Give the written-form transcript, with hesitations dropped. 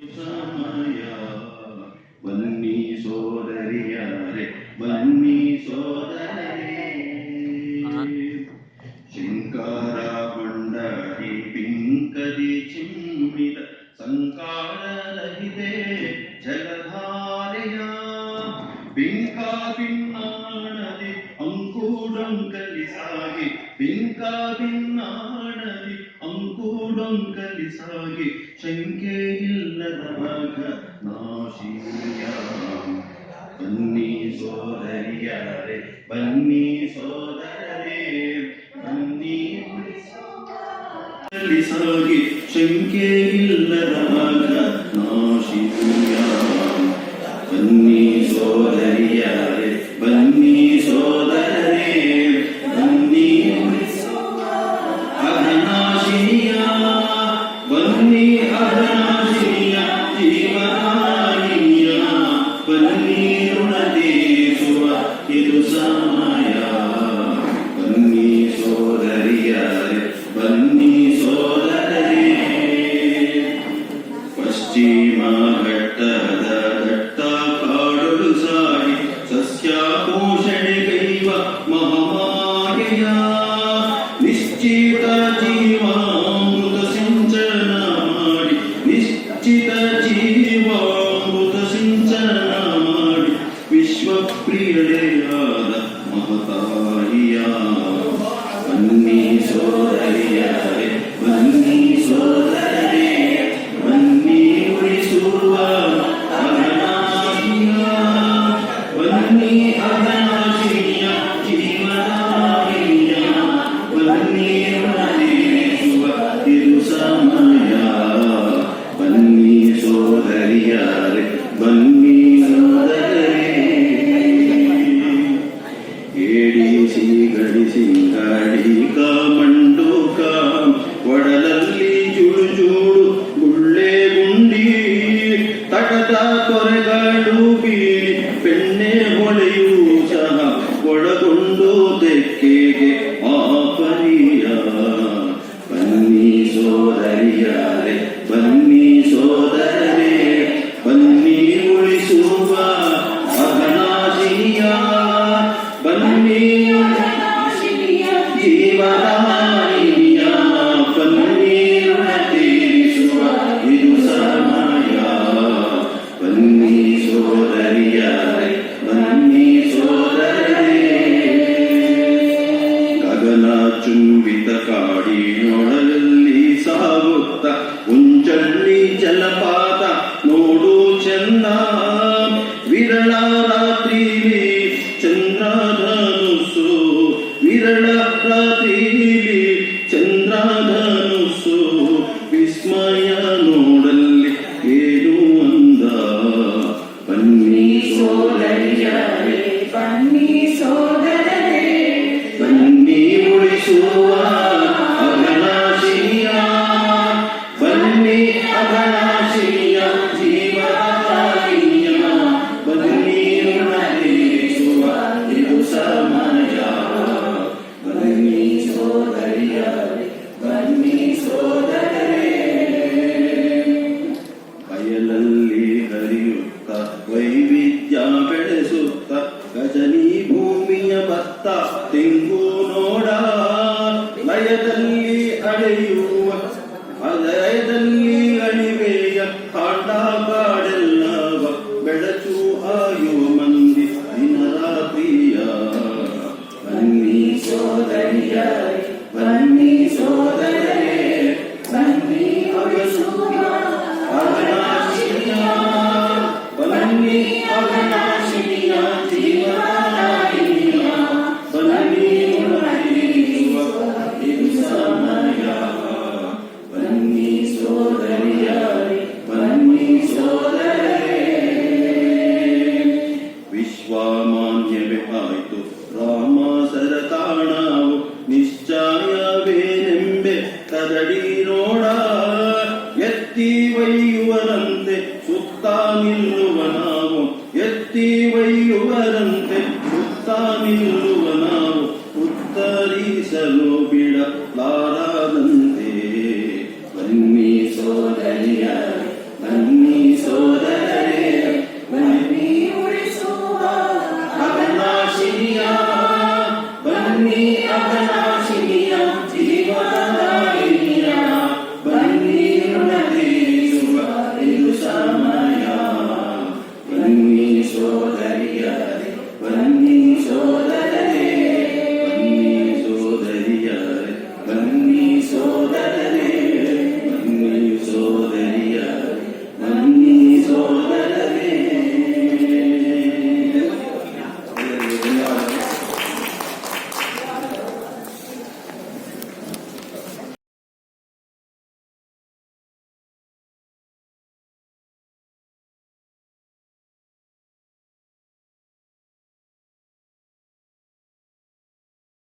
ಸಮಯ ಬನ್ನಿ ಸೋದರಿಯರೇ, ಬನ್ನಿ ಸೋದರರೇ, ಶಂಕರ ಮಂಡಳಿ ಪಿಂಕದಿ ಚಿಮ್ಮಿದ ಸಂಕಾರರಹಿತೆ ಜಲಧಾರೆಯ ಪಿಂಕ ಭಿನ್ನಾಣದಿ ಅಂಕುಡೊಂಕಲಿ ಸಾಗಿ, ಪಿಂಕ ಭಿನ್ನಾಣದಿ ಅಂಕುಡೊಂಕಲಿ ಸಾಗಿ, ಶಂಕೆ ಇಲ್ಲದ ನಾಶಿಯ ಬನ್ನಿ ಸೋದರಿಯರೇ, ಬನ್ನಿ ಸೋದರರೇ, ಬನ್ನಿ ಸಾಗಿ, ಶಂಕೆ ಇಲ್ಲದ ನಾಶಿಯ ಬನ್ನಿ ಸೋದರಿಯರೇ, ಬನ್ನಿ ಸೋದರರೇ, ಬನ್ನಿ ಅಘನಾಶಿನಿಯ, ಬನ್ನಿ ಅಘನಾಶಿನಿಯ ಜೀವದಾಯಿನಿಯ, ಬನ್ನಿ ಋಣತೀರಿಸುವ ಇದು ಸಮಯ, ಬನ್ನಿ ಸೋದರಿಯರೇ, ಬನ್ನಿ ಸೋದರರೇ, ಪಶ್ಚಿಮ ಘಟ್ಟದ ಘಟ್ಟ ಕಾಡಲು ಸಾಗಿ ಸಸ್ಯ ಪೋಷಣೆಗೈವ ಮಹಾಮಾಯೆಯ ನಿಶ್ಚಿತ ಜೀವಾಮೃತ ಸಿಂಚನ ಮಾಡಿ, ನಿಶ್ಚಿತ ಜೀವಾಮೃತ ಸಿಂಚನ ಮಾಡಿ, ವಿಶ್ವಪ್ರಿಯಳೆಯಾದ ಮಹತಾಯಿಯ ಬನ್ನಿ ಸೋದರಿಯರೇ, ಬನ್ನಿ ಸೋದರರೇ, ಬನ್ನಿ ಉಳಿಸುವ ಅಘನಾಶಿಯ, ಬನ್ನಿ ಅಘನಾಶಿಯ ಜೀವದಾಯಿನಿಯ, ಬನ್ನಿ ಋಣತೀರಿಸುವ ಇದು ಸಮಯ, ಬನ್ನಿ ಸೋದರಿಯರೇ, ಬನ್ನಿ ಸೋದರರೇ, ಏಡಿಸಿ ಗಡಿಸಿ ಗಾಡಿಕ ಮಂಡುಕ ಒಡಲಲ್ಲಿ ಜುಳು ಜುಳು ಗುಳ್ಳೆ ಗುಂಡಿ ತಟದ ತೊರೆಗಳು ಬೀಳಿ ಬೆಣ್ಣೆ ಹೊಳೆಯೂ ಸಹ ಒಳಗೊಂಡು ತೆಕ್ಕೆಗೆ ಆಪರಿಯ ಬನ್ನಿ ಸೋದರಿಯರೇ, ಬನ್ನಿ ಸೋದರರೇ, ಬನ್ನಿ ಉಳಿಸುವ ಅಘನಾಶಿನಿಯ, ಬನ್ನಿ ಜೀವದಾಯಿನಿಯ, ಬನ್ನಿ ಋಣತೀರಿಸುವ ಇದು ಸಮಯ, ಬನ್ನಿ ಸೋದರಿಯರೇ, ಬನ್ನಿ ಸೋದರರೇ, ಗಗನ ಚುಂಬಿತ ಕಾಡಿನೊಳಲ್ಲಿ ಸಾಗುತ್ತ ಉಂಚಳ್ಳಿ ಜಲಪಾತ ನೋಡು ಚಂದ, ವಿರಳ ರಾತ್ರಿಲಿ ಚಂದ್ರಧನುಸ್ಸು, ವಿರಳ ರಾತ್ರಿಲಿ ಚಂದ್ರಧನುಸ್ಸು, ವಿಸ್ಮಯ ನೋಡಲ್ಲಿ ಏನು ಅಂದ, ಬನ್ನಿ ಸೋದರಿಯರೇ, ಬನ್ನಿ ಸೋದರರೇ, ಬನ್ನಿ ಉಳಿಸುವ ಅಘನಾಶಿನಿಯ, ಬನ್ನಿ ಅಘನಾಶಿನಿಯ ಜೀವದಾಯಿನಿಯ, ಬನ್ನಿ ಋಣತೀರಿಸುವ ಇದು ಸಮಯ, ಬನ್ನಿ ಸೋದರಿಯರೇ, ಬನ್ನಿ ಸೋದರರೇ, ಬಯಲಲ್ಲಿ ಹರಿಯುತ್ತ ವೈವಿಧ್ಯ ಬೆಳೆಸುತ್ತ ಗಜನಿ ಭೂಮಿಯ ಭತ್ತ ತೆಂಗು ನೋಡ, ಲಯದಲ್ಲಿ ಅಳೆಯುವ ಲಯದಲ್ಲಿ ಅಳಿವೆಯ ಕಾಂಡ ಕಾಡೆಲ್ಲವ ಬೆಳಚು ಆಯು ಮಂದಿ ದಿನರಾತ್ರಿಯ, ಬನ್ನಿ ಸೋದರಿಯರೇ, ಬನ್ನಿ ಸೋದರರೇ, ಬನ್ನಿ ಉಳಿಸುವ ಅಘನಾಶಿನಿಯ, ಬನ್ನಿ ಅಘನಾಶಿನಿಯ ಜೀವದಾಯಿನಿಯ, ಬನ್ನಿ ಋಣತೀರಿಸುವ ಇದು ಸಮಯ, ಬನ್ನಿ ಸೋದರಿಯರೇ, ಬನ್ನಿ ಸೋದರರೇ, ವಿಶ್ವಮಾನ್ಯವೇ ಆಯ್ತು ರಾಮ ಸರತಾಣವು ನಿಶ್ಚಯವೇನೆಂಬೆ ಕದಡಿ ನೋಡ,